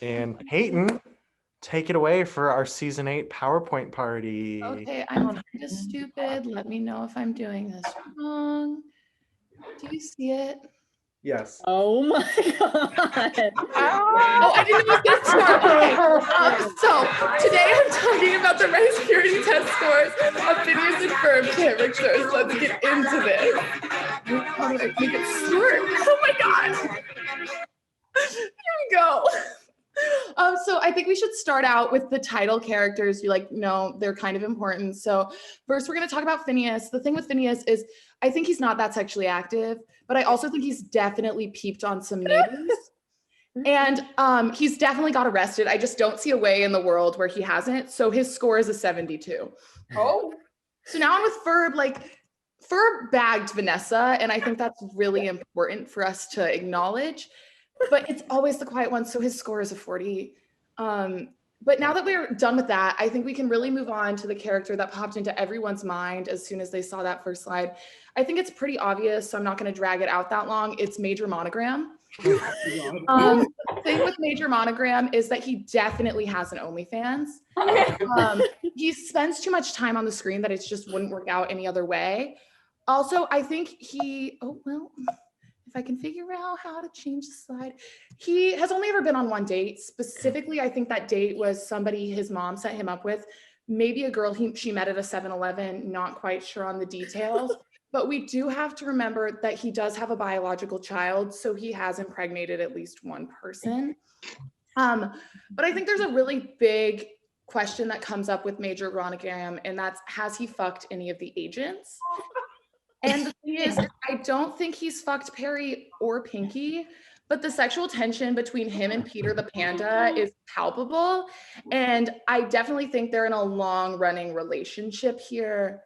And Peyton, take it away for our season 8 PowerPoint party. Okay, I'm kind of stupid. Let me know if I'm doing this wrong. Do you see it? Yes. Oh my god. Oh, I didn't know it was gonna start. Okay. So today I'm talking about the rice purity test scores of Phineas and Ferb characters. Let's get into this. How do I make it start? Oh my god. Here we go. So I think we should start out with the title characters. You know, they're kind of important. So first we're going to talk about Phineas. The thing with Phineas is I think he's not that sexually active, but I also think he's definitely peeped on some neighbors. And he's definitely got arrested. I just don't see a way in the world where he hasn't. So his score is a 72. Oh. So now I'm with Ferb. Ferb bagged Vanessa, and I think that's really important for us to acknowledge. But it's always the quiet one, so his score is a 40. But now that we're done with that, I think we can really move on to the character that popped into everyone's mind as soon as they saw that first slide. I think it's pretty obvious, so I'm not going to drag it out that long. It's Major Monogram. The thing with Major Monogram is that he definitely has an OnlyFans. He spends too much time on the screen that it just wouldn't work out any other way. Also, I think if I can figure out how to change the slide. He has only ever been on one date. Specifically, I think that date was somebody his mom set him up with, maybe a girl she met at a 7-Eleven, not quite sure on the details. But we do have to remember that he does have a biological child, so he has impregnated at least one person. But I think there's a really big question that comes up with Major Monogram, and that's, has he fucked any of the agents? And the thing is, I don't think he's fucked Perry or Pinky, but the sexual tension between him and Peter the Panda is palpable. And I definitely think they're in a long-running relationship here.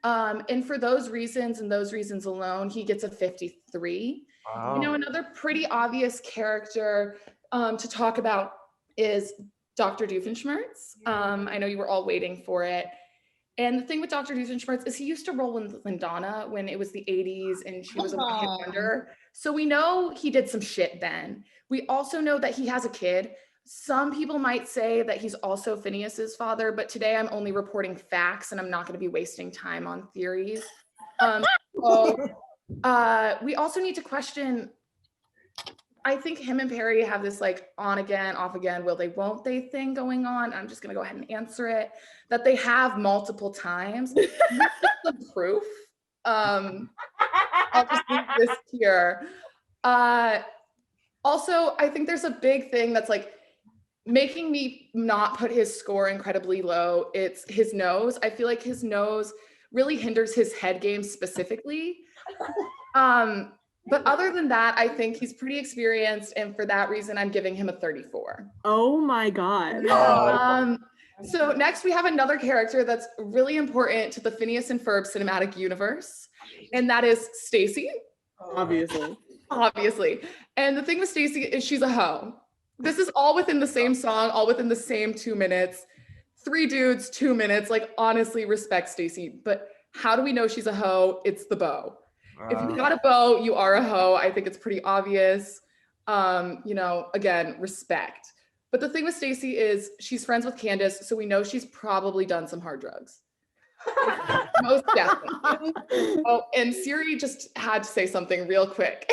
And for those reasons and those reasons alone, he gets a 53. Wow. You know, another pretty obvious character to talk about is Dr. Doofenshmirtz. I know you were all waiting for it. And the thing with Dr. Doofenshmirtz is he used to roll with Lindana when it was the 80s and she was a one-hit wonder. So we know he did some shit then. We also know that he has a kid. Some people might say that he's also Phineas's father, but today I'm only reporting facts and I'm not going to be wasting time on theories. We also need to question, I think him and Perry have this like on again, off again, will they, won't they thing going on. I'm just going to go ahead and answer it, that they have multiple times. Some proof. I'll just leave this here. Also, I think there's a big thing that's like making me not put his score incredibly low. It's his nose. I feel like his nose really hinders his head game specifically. But other than that, I think he's pretty experienced, and for that reason, I'm giving him a 34. Oh my god. So next we have another character that's really important to the Phineas and Ferb cinematic universe, and that is Stacy. Obviously. And the thing with Stacy is she's a hoe. This is all within the same song, all within the same 2 minutes. 3 dudes, 2 minutes. Like, honestly, respect Stacy. But how do we know she's a hoe? It's the bow. If you've got a bow, you are a hoe. I think it's pretty obvious. You know, again, respect. But the thing with Stacy is she's friends with Candace, so we know she's probably done some hard drugs. Most definitely. Oh, and Siri just had to say something real quick.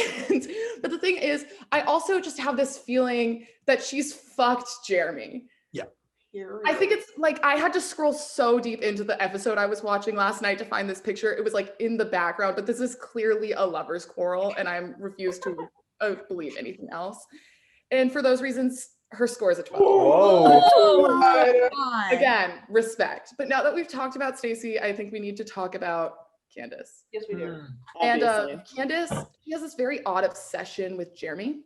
But the thing is, I also just have this feeling that she's fucked Jeremy. I think it's like I had to scroll so deep into the episode I was watching last night to find this picture. It was like in the background, but this is clearly a lover's quarrel, and I refuse to believe anything else. And for those reasons, her score is a 12. Oh, again, respect. But now that we've talked about Stacy, I think we need to talk about Candace. Yes, we do. And Candace, she has this very odd obsession with Jeremy.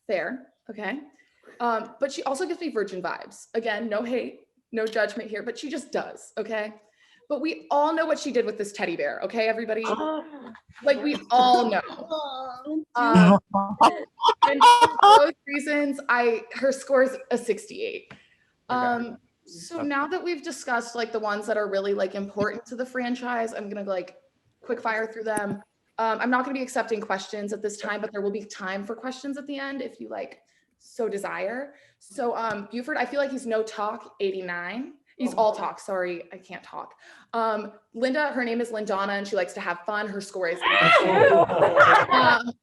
Fair, okay. But she also gives me virgin vibes. Again, no hate, no judgment here, but she just does, okay? But we all know what she did with this teddy bear, okay, everybody? Like, we all know. And for those reasons, her score is a 68. So now that we've discussed like the ones that are really like important to the franchise, I'm gonna like quick fire through them. I'm not gonna be accepting questions at this time, but there will be time for questions at the end if you like so desire. So Buford, I feel like he's no talk, 89. He's all talk. Sorry, I can't talk. Linda, her name is Lindana, and she likes to have fun. Her score is 82.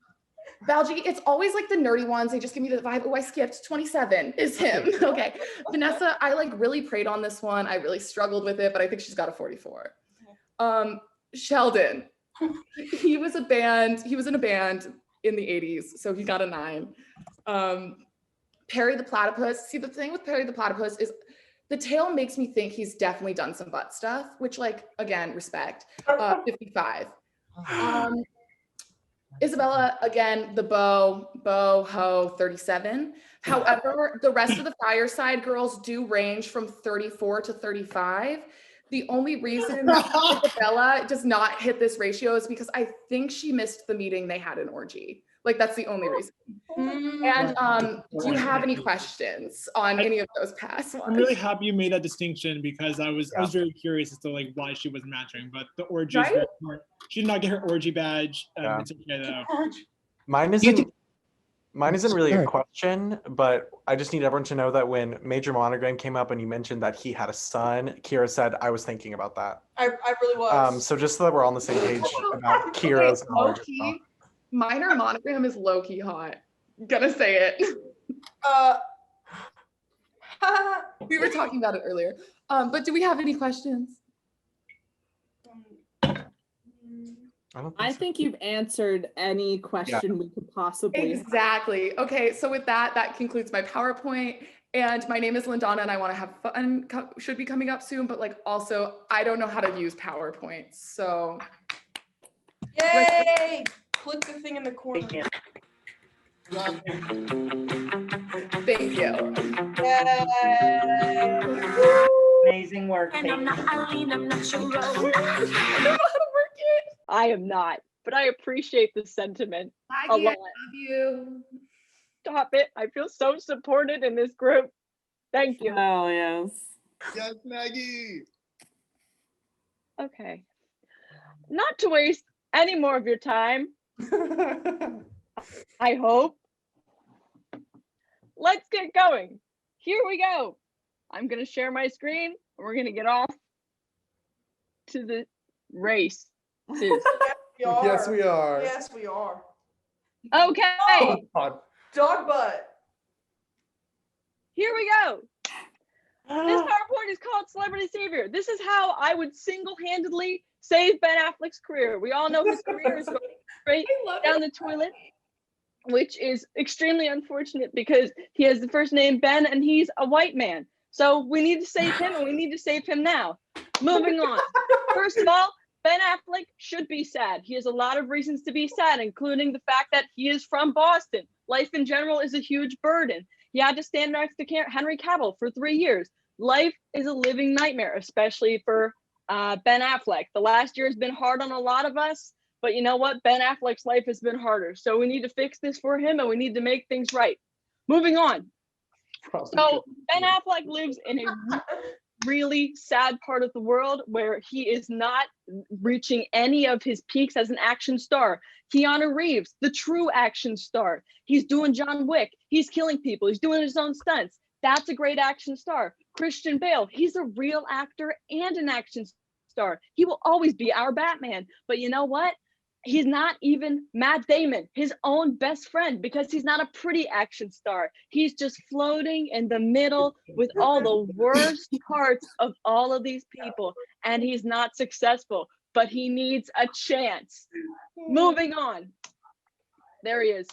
Balji, it's always like the nerdy ones. They just give me the vibe. Oh, I skipped. 27 is him. Okay. Vanessa, I like really prayed on this one. I really struggled with it, but I think she's got a 44. Sheldon, he was in a band in the 80s, so he got a 9. Perry the Platypus. See, the thing with Perry the Platypus is the tail makes me think he's definitely done some butt stuff, which, like, again, respect. 55. Isabella, again, the ho, 37. However, the rest of the Fireside girls do range from 34 to 35. The only reason Isabella does not hit this ratio is because I think she missed the meeting they had in Orgy. Like, that's the only reason. And do you have any questions on any of those past ones? I'm really happy you made that distinction because I was very curious as to like why she wasn't matching, but the orgy is very smart. She did not get her orgy badge. It's okay though. Mine isn't really a question, but I just need everyone to know that when Major Monogram came up and you mentioned that he had a son, Kira said, I was thinking about that. I really was. So just so that we're on the same page about Kira's knowledge. Low-key, Minor Monogram is low-key hot. Gonna say it. We were talking about it earlier. But do we have any questions? I think you've answered any question we could possibly have. Exactly. Okay, so with that concludes my PowerPoint. And my name is Lindana, and I want to have fun. Should be coming up soon, but like also, I don't know how to use PowerPoint. So, yay! Click the thing in the corner. Thank you. Yay! Amazing work. And I'm not Eileen, I'm not your role. I don't know how to work it. I am not, but I appreciate the sentiment a Maggie, I lot. love you. Stop it. I feel so supported in this group. Thank you. Oh, yes. Yes, Maggie. Okay. Not to waste any more of your time, I hope. Let's get going. Here we go. I'm going to share my screen and we're going to get off to the race. Yes, we are. Yes, we are. Okay, God. Dog butt. here we go. This PowerPoint is called Celebrity Savior. This is how I would single-handedly save Ben Affleck's career. We all know his career is going straight down the toilet, which is extremely unfortunate because he has the first name Ben and he's a white man. So we need to save him and we need to save him now. Moving on. First of all, Ben Affleck should be sad. He has a lot of reasons to be sad, including the fact that he is from Boston. Life in general is a huge burden. He had to stand next to Henry Cavill for 3 years. Life is a living nightmare, especially for Ben Affleck. The last year has been hard on a lot of us, but you know what? Ben Affleck's life has been harder. So we need to fix this for him and we need to make things right. Moving on. So Ben Affleck lives in a really sad part of the world where he is not reaching any of his peaks as an action star. Keanu Reeves, the true action star. He's doing John Wick. He's killing people. He's doing his own stunts. That's a great action star. Christian Bale, he's a real actor and an action star. He will always be our Batman. But you know what? He's not even Matt Damon, his own best friend, because he's not a pretty action star. He's just floating in the middle with all the worst parts of all of these people, and he's not successful, but he needs a chance. Moving on. There he is.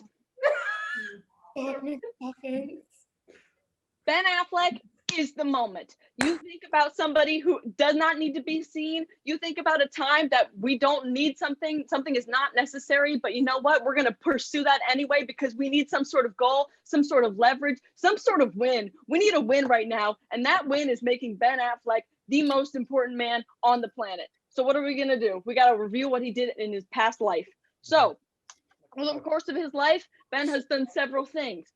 Ben Affleck is the moment. You think about somebody who does not need to be seen. You think about a time that we don't need something is not necessary, but you know what? We're going to pursue that anyway because we need some sort of goal, some sort of leverage, some sort of win. We need a win right now, and that win is making Ben Affleck the most important man on the planet. So what are we going to do? We got to review what he did in his past life. So over the course of his life, Ben has done several things.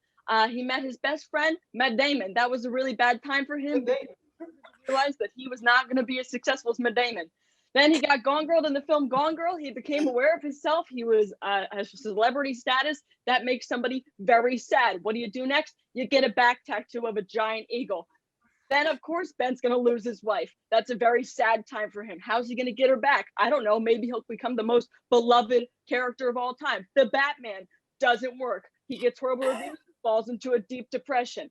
He met his best friend, Matt Damon. That was a really bad time for him. He realized that he was not going to be as successful as Matt Damon. Then he got Gone Girl in the film Gone Girl. He became aware of himself. He was a celebrity status. That makes somebody very sad. What do you do next? You get a back tattoo of a giant eagle. Then, of course, Ben's going to lose his wife. That's a very sad time for him. How's he going to get her back? I don't know. Maybe he'll become the most beloved character of all time. The Batman doesn't work. He gets horrible reviews, falls into a deep depression.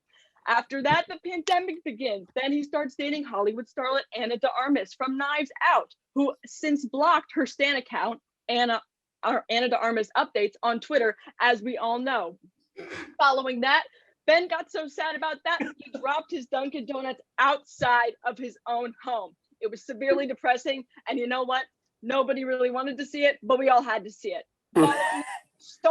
After that, the pandemic begins. Then he starts dating Hollywood starlet Ana de Armas from Knives Out, who since blocked her Stan account, Ana de Armas updates on Twitter, as we all know. Following that, Ben got so sad about that, he dropped his Dunkin' Donuts outside of his own home. It was severely depressing, and you know what? Nobody really wanted to see it, but we all had to see it. Starlet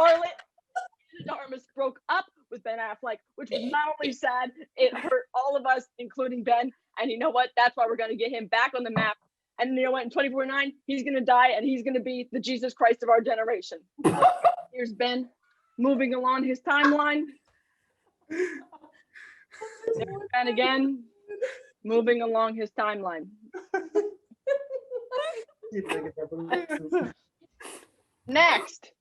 Ana de Armas broke up with Ben Affleck, which was not only sad, it hurt all of us, including Ben. And you know what? That's why we're going to get him back on the map. And you know what? In 24/9, he's going to die, and he's going to be the Jesus Christ of our generation. Here's Ben moving along his timeline. And again, moving along his timeline. Next,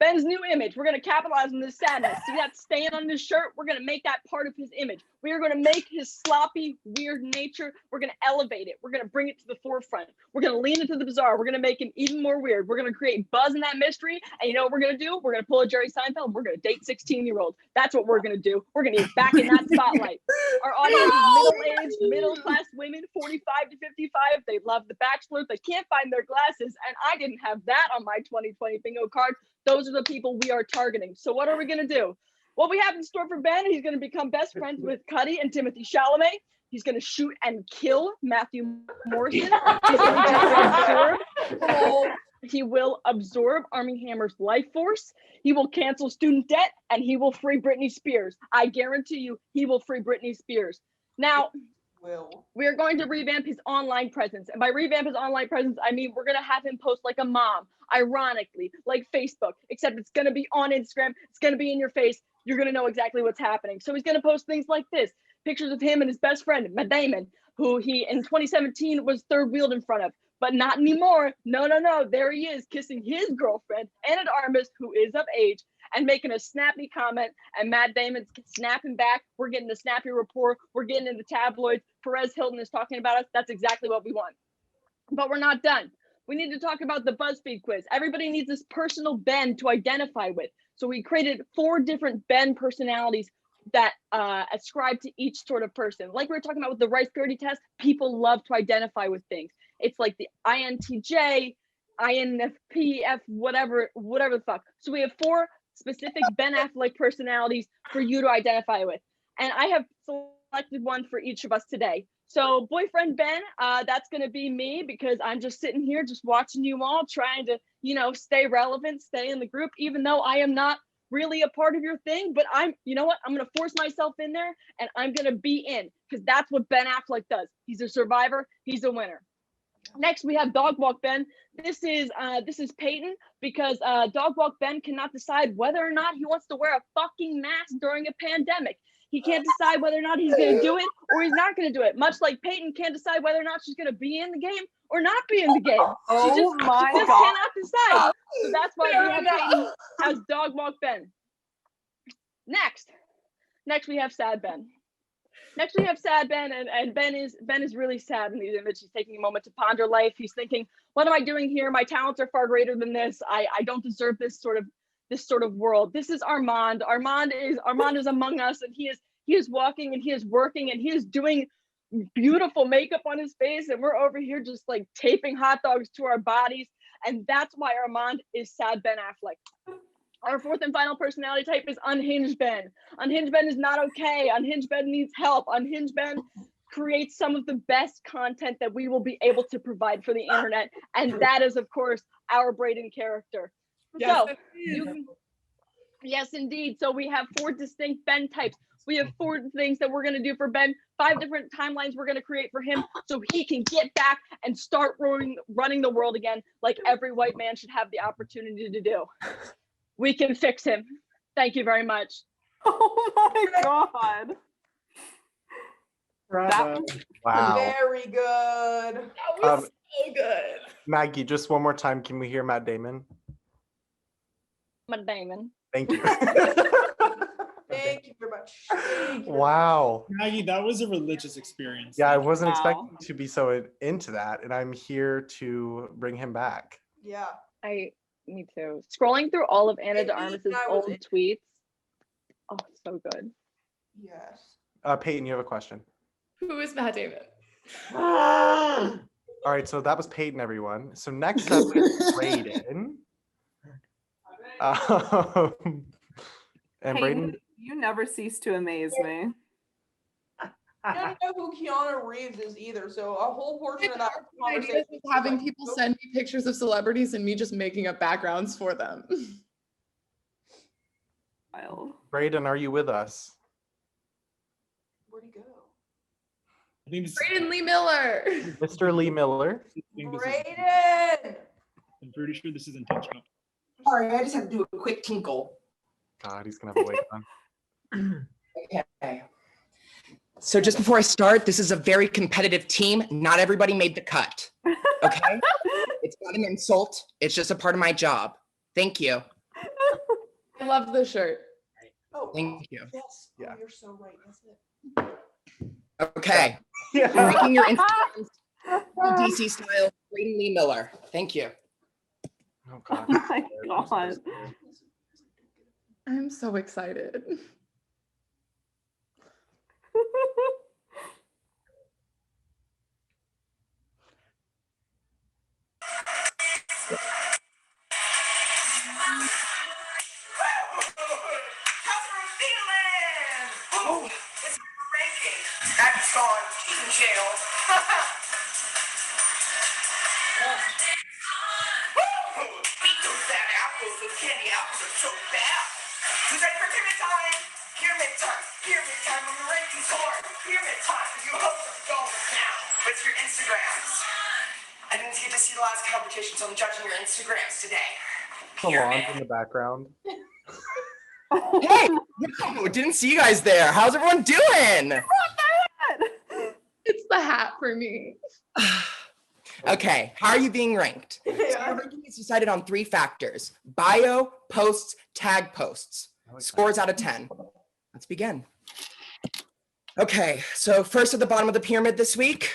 Ben's new image. We're going to capitalize on this sadness. See that stain on his shirt? We're going to make that part of his image. We are going to make his sloppy, weird nature. We're going to elevate it. We're going to bring it to the forefront. We're going to lean into the bizarre. We're going to make him even more weird. We're going to create buzz in that mystery. And you know what we're going to do? We're going to pull a Jerry Seinfeld. We're going to date 16-year-olds. That's what we're going to do. We're going to get back in that spotlight. Our audience is middle-aged, middle-class women, 45 to 55. They love The Bachelor. They can't find their glasses. And I didn't have that on my 2020 bingo card. Those are the people we are targeting. So what are we going to do? What we have in store for Ben, he's going to become best friends with Cuddy and Timothy Chalamet. He's going to shoot and kill Matthew Morrison. He's going to he will absorb Armie Hammer's life force. He will cancel student debt, and he will free Britney Spears. I guarantee you, he will free Britney Spears. Now, we are going to revamp his online presence. And by revamp his online presence, I mean we're going to have him post like a mom, ironically, like Facebook, except it's going to be on Instagram. It's going to be in your face. You're going to know exactly what's happening. So he's going to post things like this, pictures of him and his best friend, Matt Damon, who he in 2017 was third wheeled in front of, but not anymore. No. There he is kissing his girlfriend, Ana de Armas, who is of age, and making a snappy comment, and Matt Damon's snapping back. We're getting the snappy rapport. We're getting in the tabloids. Perez Hilton is talking about us. That's exactly what we want. But we're not done. We need to talk about the BuzzFeed quiz. Everybody needs this personal Ben to identify with. So we created 4 different Ben personalities that ascribe to each sort of person. Like we were talking about with the Rice Gurdy test, people love to identify with things. It's like the INTJ, INFP, whatever the fuck. So we have 4 specific Ben Affleck personalities for you to identify with. And I have selected one for each of us today. So boyfriend Ben, that's going to be me, because I'm just sitting here just watching you all trying to, stay relevant, stay in the group, even though I am not really a part of your thing, but you know what? I'm going to force myself in there, and I'm going to be in, because that's what Ben Affleck does. He's a survivor. He's a winner. Next, we have Dog Walk Ben. This is Peyton, because Dog Walk Ben cannot decide whether or not he wants to wear a fucking mask during a pandemic. He can't decide whether or not he's going to do it or he's not going to do it. Much like Peyton can't decide whether or not she's going to be in the game or not be in the game. She just cannot decide. So that's why we have Peyton as Dog Walk Ben. Next we have Sad Ben. And Ben is really sad in these images. He's taking a moment to ponder life. He's thinking, what am I doing here? My talents are far greater than this. I don't deserve this sort of world. This is Armand. Armand is among us, and he is walking and he is working and he is doing beautiful makeup on his face, and we're over here just like taping hot dogs to our bodies. And that's why Armand is sad Ben Affleck. Our 4th and final personality type is Unhinged Ben. Unhinged Ben is not okay. Unhinged Ben needs help. Unhinged Ben creates some of the best content that we will be able to provide for the internet. And that is, of course, our Braden character. Yes, yes, indeed. So we have 4 distinct Ben types. We have 4 things that we're going to do for Ben, 5 different timelines we're going to create for him so he can get back and start running the world again like every white man should have the opportunity to do. We can fix him. Thank you very much. Oh my God. Bravo. Wow. Very good. That was So good. Maggie, just one more time. Can we hear Matt Damon? Matt Damon. Thank you. Thank you very much. Thank you. Wow. Maggie, that was a religious experience. Yeah, I wasn't Wow. expecting to be so into that, and I'm here to bring him back. Yeah. Me too. Scrolling through all of Anna It de means Armas's I was old in- tweets. Oh, so good. Yes. Peyton, you have a question. Who is Matt Damon? All right, so that was Peyton, everyone. So next up is Brayden. And Peyton, Brayden, you never cease to amaze me. I don't know who Keanu Reeves is either, so a whole portion of that conversation Ideas is having people send me pictures of celebrities and me just making up backgrounds for them. Wild. Brayden, are you with us? Where'd he go? I think this, Brayden Lee Miller. Mr. Lee Miller. Brayden! I'm pretty sure this is intentional. Sorry, I just had to do a quick tinkle. God, he's gonna have a wait on. Okay. So just before I start, this is a very competitive team. Not everybody made the cut. Okay? It's not an insult. It's just a part of my job. Thank you. I love the shirt. Oh, Thank you. yes. Yeah. Oh, you're so right. That's it. Okay. Yeah. Making your Instagrams DC style, Brayden Lee Miller. Thank you. Oh God. Oh my God. I'm so excited. Oh, it's ranking. That's on Keaton Jail. Beat those bad apples. Those candy apples are so bad. Who's ready for pyramid time? Pyramid time. Pyramid time. I'm the rankings hard. Pyramid time. You hoes are going down. What's your Instagrams? I didn't get to see the last competition, so I'm judging your Instagrams today. Salons in the background. Hey, no, didn't see you guys there. How's everyone doing? It's the hat for me. Okay, how are you being ranked? So your ranking is decided on 3 factors: bio, posts, tag posts. Scores out of 10. Let's begin. Okay, so first at the bottom of the pyramid this week,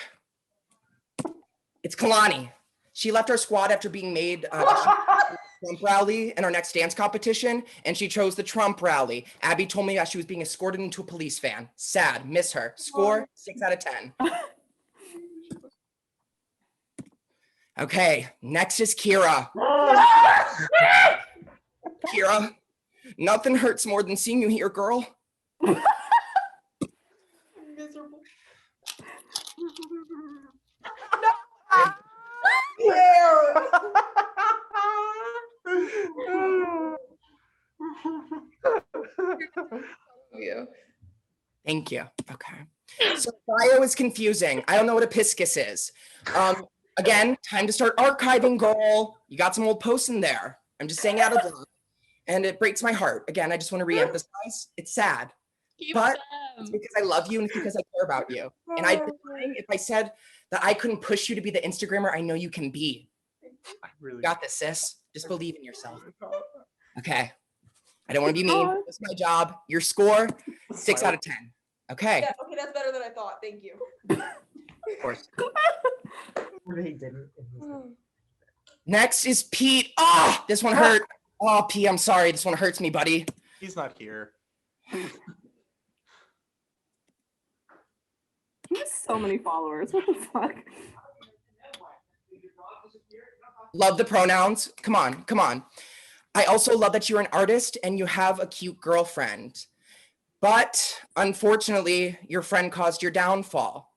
it's Kalani. She left our squad after being made Trump rally in our next dance competition, and she chose the Trump rally. Abby told me that she was being escorted into a police van. Sad, miss her. Score 6 out of 10. Okay, next is Kira. Kira, nothing hurts more than seeing you here, girl. Miserable. You. Thank you. Okay. So bio is confusing. I don't know what a piscus is. Again, time to start archiving, girl. You got some old posts in there. I'm just saying out of love. And it breaks my heart. Again, I just want to reemphasize, it's sad. Keep But them. it's because I love you and it's because I care about you. And I'd be lying if I said that I couldn't push you to be the Instagrammer I know you can be. I really You got this, sis. Just believe in yourself. Okay. I don't want to be mean. It's my job. Your score, 6 out of 10. Okay. Yeah, okay, that's better than I thought. Thank you. Of course. They didn't. Next is Pete. Oh, this one hurt. Oh, Pete, I'm sorry. This one hurts me, buddy. He's not here. He has so many followers. What the fuck? Love the pronouns. Come on, come on. I also love that you're an artist and you have a cute girlfriend. But unfortunately, your friend caused your downfall.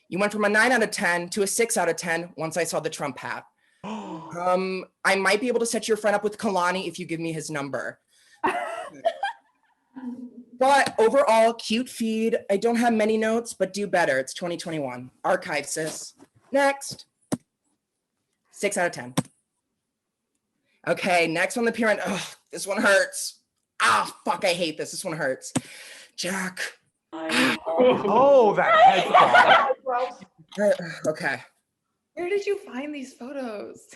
You went from a 9 out of 10 to a 6 out of 10 once I saw the Trump hat. I might be able to set your friend up with Kalani if you give me his number. But overall, cute feed. I don't have many notes, but do better. It's 2021. Archive, sis. Next. 6 out of 10. Okay, next on the pyramid. Oh, this one hurts. Ah, fuck, I hate this. This one hurts. Jack. Oh, that head. Okay. Where did you find these photos?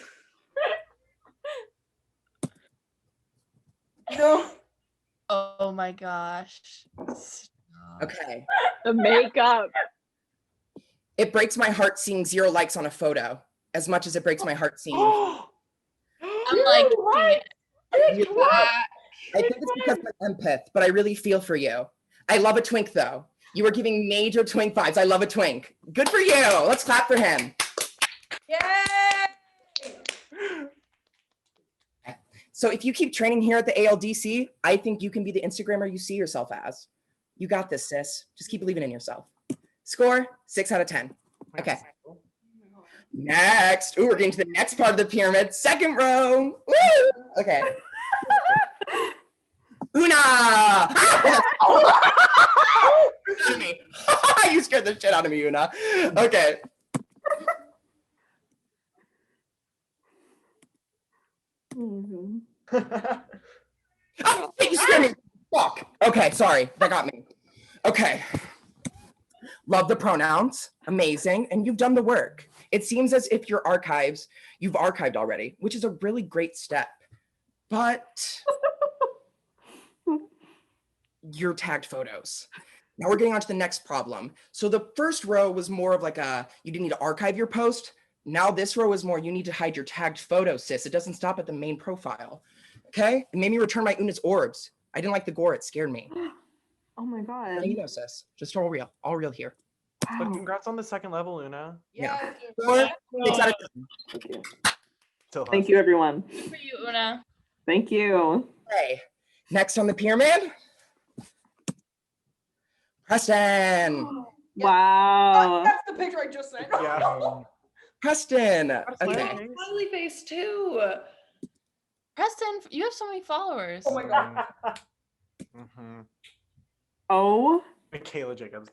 No. Oh my gosh. Okay. The makeup. It breaks my heart seeing 0 likes on a photo as much as it breaks my heart seeing. I'm like, I think it's because I'm empath, but I really feel for you. I love a twink though. You were giving major twink vibes. I love a twink. Good for you. Let's clap for him. Yay! So if you keep training here at the ALDC, I think you can be the Instagrammer you see yourself as. You got this, sis. Just keep believing in yourself. Score 6 out of 10. Okay. Next. Ooh, we're getting to the next part of the pyramid. Second row. Woo! Okay. Una! You scared the shit out of me, Una. Okay. Oh, you scared me. Fuck. Okay, sorry. That got me. Okay. Love the pronouns. Amazing. And you've done the work. It seems as if your archives, you've archived already, which is a really great step. But your tagged photos. Now we're getting on to the next problem. So the first row was more of like you didn't need to archive your post. Now this row is more, you need to hide your tagged photos, sis. It doesn't stop at the main profile. Okay? It made me return my Una's orbs. I didn't like the gore, it scared me. Oh my God. You know, sis. Just all real here. But congrats on the second level, Una. Yeah. 4, 6 out of 10. Thank you, everyone. Good for you, Una. Thank you. Okay. Next on the pyramid, Preston. Wow. That's the picture I just sent. Yeah. Preston. Okay. Smiley face too. Preston, you have so many followers. Oh my God. Mm-hmm. Oh. Michaela Jacobs.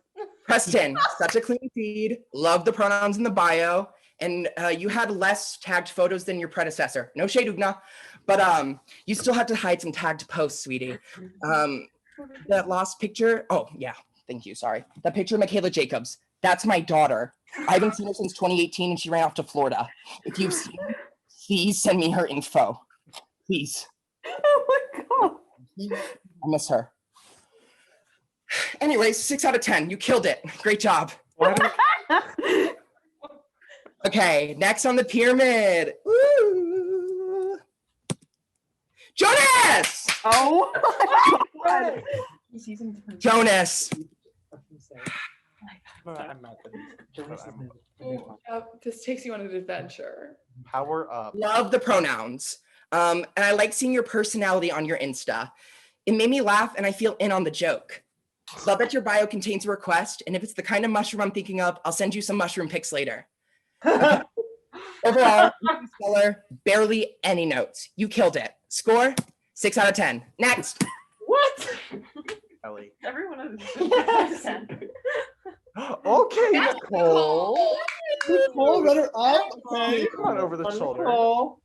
Preston, such a clean feed. Love the pronouns in the bio. And you had less tagged photos than your predecessor. No shade, Ugna. But you still had to hide some tagged posts, sweetie. That lost picture. Oh, yeah. Thank you. Sorry. That picture of Michaela Jacobs. That's my daughter. I haven't seen her since 2018 and she ran off to Florida. If you've seen her, please send me her info. Please. Oh my God. I miss her. Anyway, 6 out of 10. You killed it. Great job. Okay, next on the pyramid. Woo. Jonas! Oh my God. Jonas. This takes you on an adventure. Power up. Love the pronouns. And I like seeing your personality on your Insta. It made me laugh and I feel in on the joke. Love that your bio contains a request, and if it's the kind of mushroom I'm thinking of, I'll send you some mushroom pics later. Okay. Overall, stellar, barely any notes. You killed it. Score 6 out of 10. Next. What? Ellie. Everyone is. Okay, Nicole. Nicole, let her up. Okay. Come on over the shoulder. Nicole.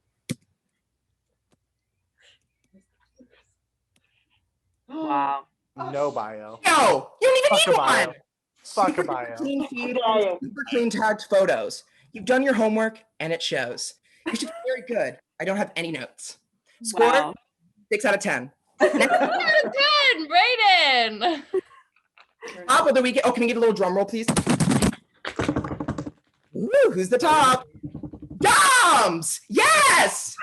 Wow. No bio. No, you don't Fuck even a need bio. one. Fuck a bio. Clean feed, super clean tagged photos. You've done your homework and it shows. You should be very good. I don't have any notes. Score Wow. 6 out of 10. 6 out of 10, Brayden. Top of the weekend. Oh, can we get a little drum roll, please? Woo, who's the top? Doms! Yes!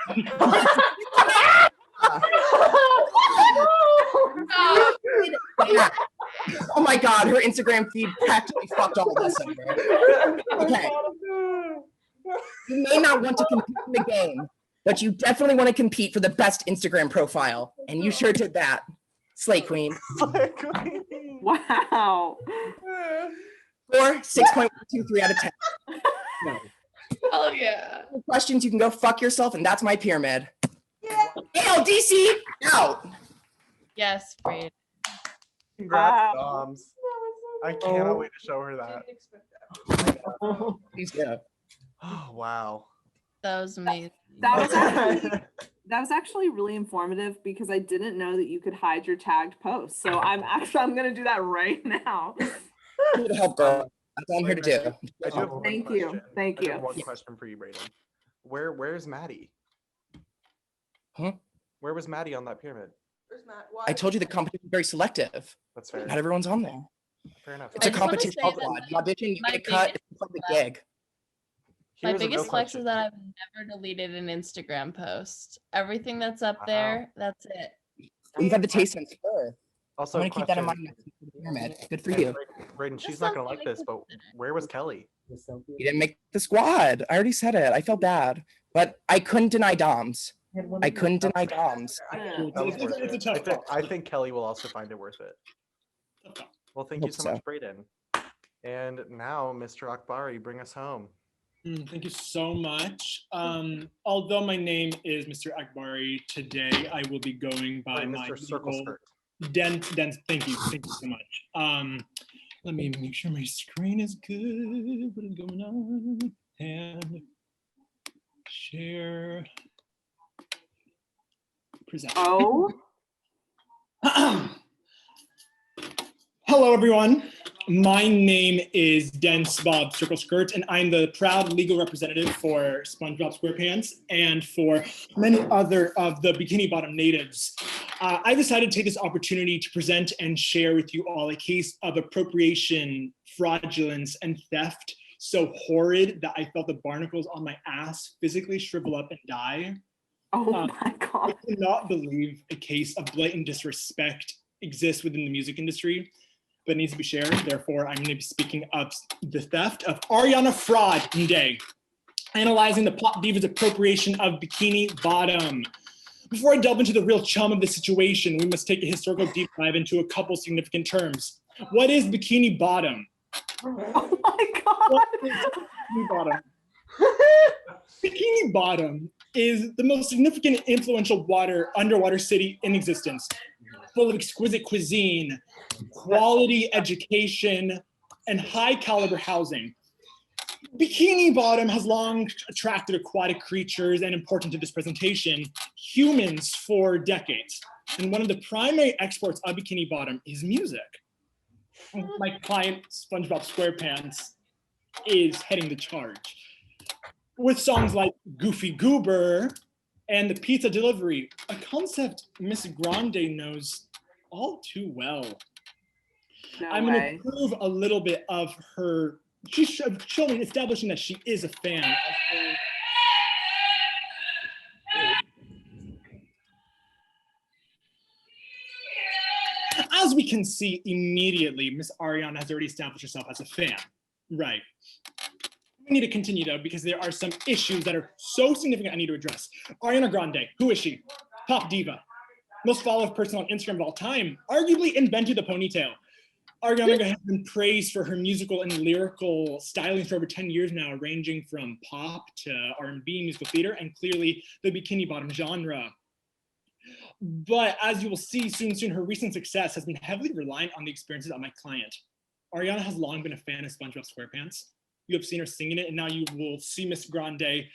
Oh my God, her Instagram feed practically fucked all this over. Okay. You may not want to compete in the game, but you definitely want to compete for the best Instagram profile. And you sure did that. Slay Queen. Wow. Score 6.23 out of 10. No. Oh yeah. Questions, you can go fuck yourself, and that's my pyramid. Yeah. ALDC out. Yes, Brayden. Congrats, Doms. I cannot wait to show her that. Please go. Oh, wow. That was amazing. That was actually really informative because I didn't know that you could hide your tagged posts. So I'm gonna do that right now. Need help, girl. That's all I'm here to do. I do have one Thank question. you. Thank I do have you. one question for you, Brayden. Where's Maddie? Huh? Where was Maddie on that pyramid? Where's Matt? Why? I told you the competition is very selective. That's fair. Not everyone's on there. Fair enough. It's I a just wanna competition. say that You audition, you my get cut, biggest it's like the gig. My Here's a real biggest flex question. is that I've never deleted an Instagram post. Everything that's up Wow. there, that's it. You've had the taste since birth. Also, I'm gonna keep that in question. mind next week for the pyramid. Good for Hey, you. Brayden, she's That not gonna sounds like like this, but where was Kelly? You didn't make the squad. I already said it. I felt bad, but I couldn't deny Doms. I couldn't deny Doms. That was worth It's a it. tough call. I think Kelly will also find it worth it. Well, thank you Hope so so. much, Brayden. And now, Mr. Akbari, bring us home. Thank you so much. Although my name is Mr. Akbari, today I will be going by my Mr. Circle legal- Skirt. Thank you so much. Let me make sure my screen is good. What is going on? And share. Present. Oh. Hello, everyone. My name is Dense Bob Circle Skirt, and I'm the proud legal representative for SpongeBob SquarePants and for many other of the Bikini Bottom natives. I decided to take this opportunity to present and share with you all a case of appropriation, fraudulence, and theft so horrid that I felt the barnacles on my ass physically shrivel up and die. Oh my God. I cannot believe a case of blatant disrespect exists within the music industry, but needs to be shared. Therefore, I'm going to be speaking of the theft of Ariana Fraud Day, analyzing the pop diva's appropriation of Bikini Bottom. Before I delve into the real chum of the situation, we must take a historical deep dive into a couple significant terms. What is Bikini Bottom? Oh my God. What is Bikini Bottom? Bikini Bottom is the most significant and influential underwater city in existence, full of exquisite cuisine, quality education, and high caliber housing. Bikini Bottom has long attracted aquatic creatures and, important to this presentation, humans for decades. And one of the primary exports of Bikini Bottom is music. My client, SpongeBob SquarePants, is heading the charge with songs like Goofy Goober and the Pizza Delivery, a concept Miss Grande knows all too well. No I'm going way. to prove a little bit of her. She's showing, establishing that she is a fan of her. As we can see immediately, Miss Ariana has already established herself as a fan. Right. We need to continue though, because there are some issues that are so significant I need to address. Ariana Grande, who is she? Pop diva. Most followed person on Instagram of all time, arguably invented the ponytail. Ariana has been praised for her musical and lyrical stylings for over 10 years now, ranging from pop to R&B, musical theater, and clearly the Bikini Bottom genre. But as you will see soon, her recent success has been heavily reliant on the experiences of my client. Ariana has long been a fan of SpongeBob SquarePants. You have seen her singing it, and now you will see Miss Grande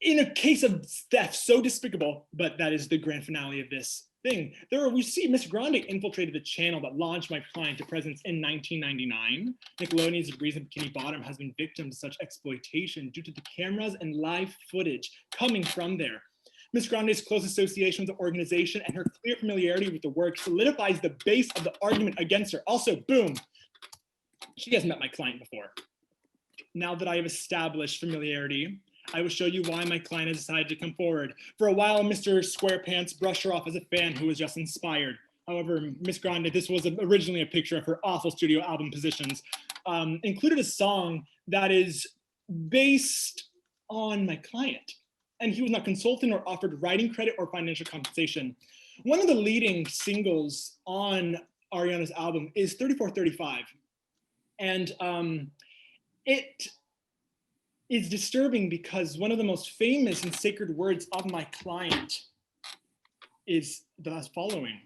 in a case of theft so despicable, but that is the grand finale of this thing. We see Miss Grande infiltrated the channel that launched my client to presence in 1999. Nickelodeon's reason Bikini Bottom has been victim to such exploitation due to the cameras and live footage coming from there. Miss Grande's close association with the organization and her clear familiarity with the work solidifies the base of the argument against her. Also, boom, she has met my client before. Now that I have established familiarity, I will show you why my client has decided to come forward. For a while, Mr. SquarePants brushed her off as a fan who was just inspired. However, Miss Grande, this was originally a picture of her awful studio album Positions, included a song that is based on my client, and he was not consulted or offered writing credit or financial compensation. One of the leading singles on Ariana's album is 3435. And it is disturbing because one of the most famous and sacred words of my client is the following: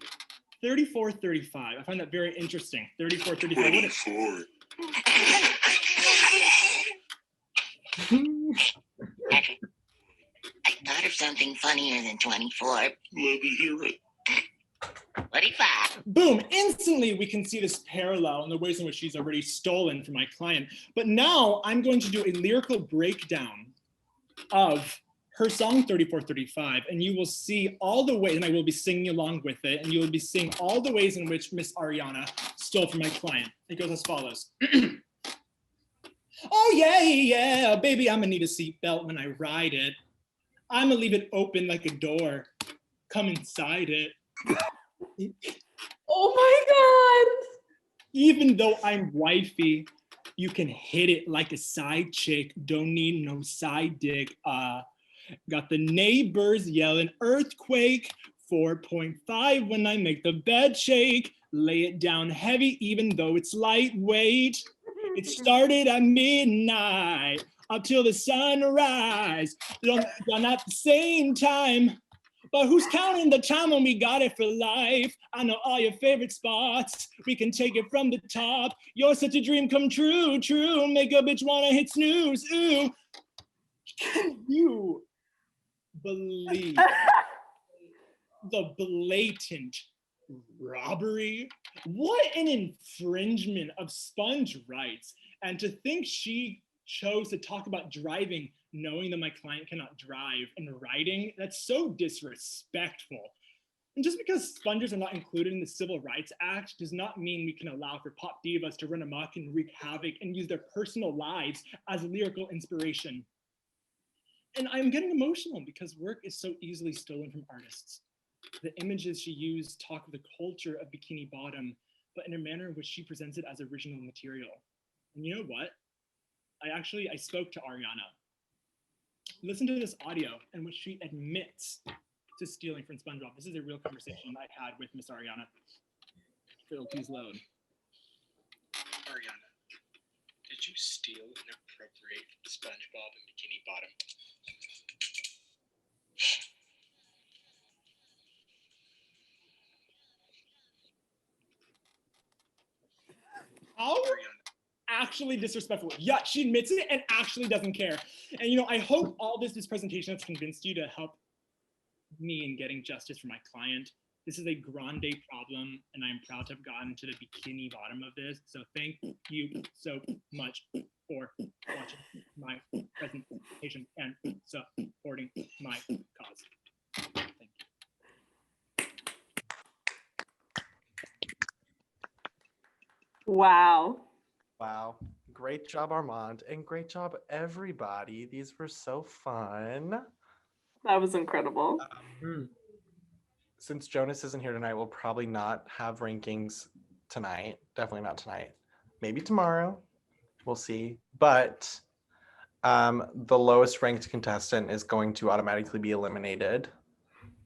3435. I find that very interesting. 3435. I thought of something funnier than 24. Let me hear it. Boom, instantly we can see this parallel in the ways in which she's already stolen from my client. But now I'm going to do a lyrical breakdown of her song 3435, and you will see all the ways, and I will be singing along with it, and you will be seeing all the ways in which Miss Ariana stole from my client. It goes as follows. Oh yeah, yeah, baby, I'ma need a seatbelt when I ride it. I'ma leave it open like a door. Come inside it. Oh my God. Even though I'm wifey, you can hit it like a side chick. Don't need no side dick. Got the neighbors yelling earthquake. 4.5 when I make the bed shake. Lay it down heavy even though it's lightweight. It started at midnight up till the sunrise. Done at the same time. But who's counting the time when we got it for life? I know all your favorite spots. We can take it from the top. You're such a dream come true, true. Make a bitch wanna hit snooze, ooh. Can you believe the blatant robbery? What an infringement of sponge rights. And to think she chose to talk about driving knowing that my client cannot drive and writing, that's so disrespectful. And just because sponges are not included in the Civil Rights Act does not mean we can allow for pop divas to run amok and wreak havoc and use their personal lives as lyrical inspiration. And I'm getting emotional because work is so easily stolen from artists. The images she used talk of the culture of Bikini Bottom, but in a manner in which she presents it as original material. And you know what? I spoke to Ariana. Listen to this audio in which she admits to stealing from SpongeBob. This is a real conversation I had with Miss Ariana. Phil, please load. Ariana, did you steal and appropriate SpongeBob and Bikini Bottom? How actually disrespectful. Yeah, she admits it and actually doesn't care. And you know, I hope all this presentation has convinced you to help me in getting justice for my client. This is a grande problem, and I'm proud to have gotten to the bikini bottom of this. So thank you so much for watching my presentation and supporting my cause. Thank you. Wow. Wow. Great job, Armand. And great job, everybody. These were so fun. That was incredible. Since Jonas isn't here tonight, we'll probably not have rankings tonight. Definitely not tonight. Maybe tomorrow. We'll see. But the lowest ranked contestant is going to automatically be eliminated.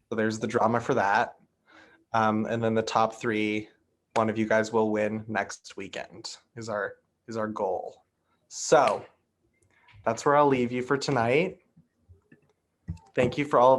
So there's the drama for that. And then the top three, one of you guys will win next weekend is our goal. So that's where I'll leave you for tonight. Thank you for all of